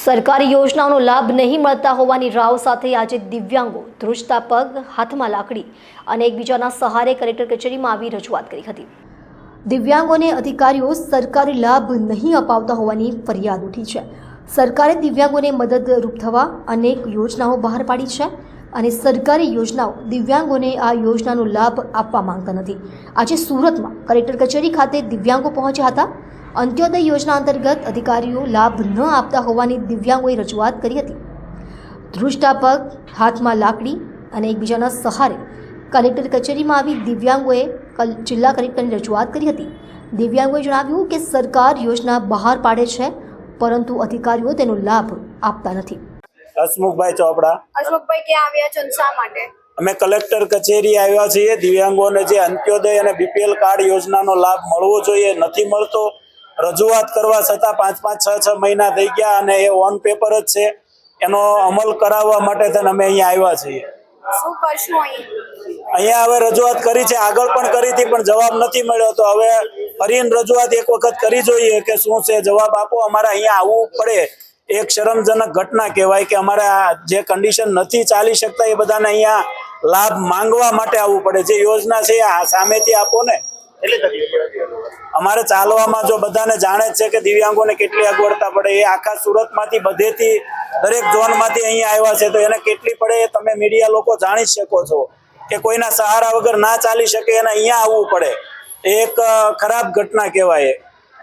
સરકારી યોજનાઓનો લાભ નહીં મળતા હોવાની રાવ સાથે આજે દિવ્યાંગો ધ્રુજતા પગ, હાથમાં લાકડી અને એકબીજાના સહારે કલેક્ટર કચેરીમાં આવી રજૂઆત કરી હતી। દિવ્યાંગોને અધિકારીઓ સરકારી લાભ નહીં અપાવતા હોવાની ફરિયાદ ઉઠી છે। સરકારે દિવ્યાંગોને મદદરૂપ થવા અનેક યોજનાઓ બહાર પાડી છે અને સરકારી યોજનાઓ દિવ્યાંગોને આ યોજનાનો લાભ આપવા માંગતા નથી। આજે સુરતમાં કલેક્ટર કચેરી ખાતે દિવ્યાંગો પહોંચ્યા હતા। અંત્યોદય યોજના અંતર્ગત અધિકારીઓ લાભ ન આપતા હોવાની દિવ્યાંગોએ રજૂઆત કરી હતી। ધ્રુજતા પગ, હાથમાં લાકડી અને એકબીજાના સહારે કલેક્ટર કચેરીમાં આવી દિવ્યાંગોએ જિલ્લા કલેક્ટરની રજૂઆત કરી હતી। દિવ્યાંગોએ જણાવ્યું કે સરકાર યોજના બહાર પાડે છે પરંતુ અધિકારીઓ તેનો લાભ આપતા નથી। હસમુખભાઈ ચોપડા। હસમુખભાઈ ક્યાં આવ્યા છો અને શા માટે? અમે કલેક્ટર કચેરી આવ્યા છીએ। દિવ્યાંગોને જે અંત્યોદય અને બીપીએલ કાર્ડ યોજનાનો લાભ મળવો જોઈએ નથી મળતો। રજૂઆત કરવા છતાં 5-5, 6-6 મહિના થઈ ગયા અને એ ઓન પેપર જ છે। એનો અમલ કરાવવા માટે થઈને અમે અહીંયા આવ્યા છીએ। શું કરશું અહીંયા હવે રજૂઆત કરી છે, આગળ પણ કરી હતી પણ જવાબ નથી મળ્યો, તો હવે ફરીને રજૂઆત એક વખત કરી જોઈએ કે શું છે, જવાબ આપો। અમારે અહીંયા આવવું પડે એક શરમજનક ઘટના કહેવાય કે અમારે જે કન્ડિશન નથી ચાલી શકતા એ બધાને અહીંયા લાભ માંગવા માટે આવવું પડે। જે યોજના છે આ સામેથી આપો ને। અમારે ચાલવામાં જો બધાને જાણે જ છે કે દિવ્યાંગોને કેટલી અગવડતા પડે। એ આખા સુરતમાંથી બધેથી દરેક ઝોનમાંથી અહીંયા આવ્યા છે તો એને કેટલી પડે એ તમે મીડિયા લોકો જાણી શકો છો કે કોઈના સહારા વગર ના ચાલી શકે એને અહીંયા આવવું પડે। એક ખરાબ ઘટના કહેવાય।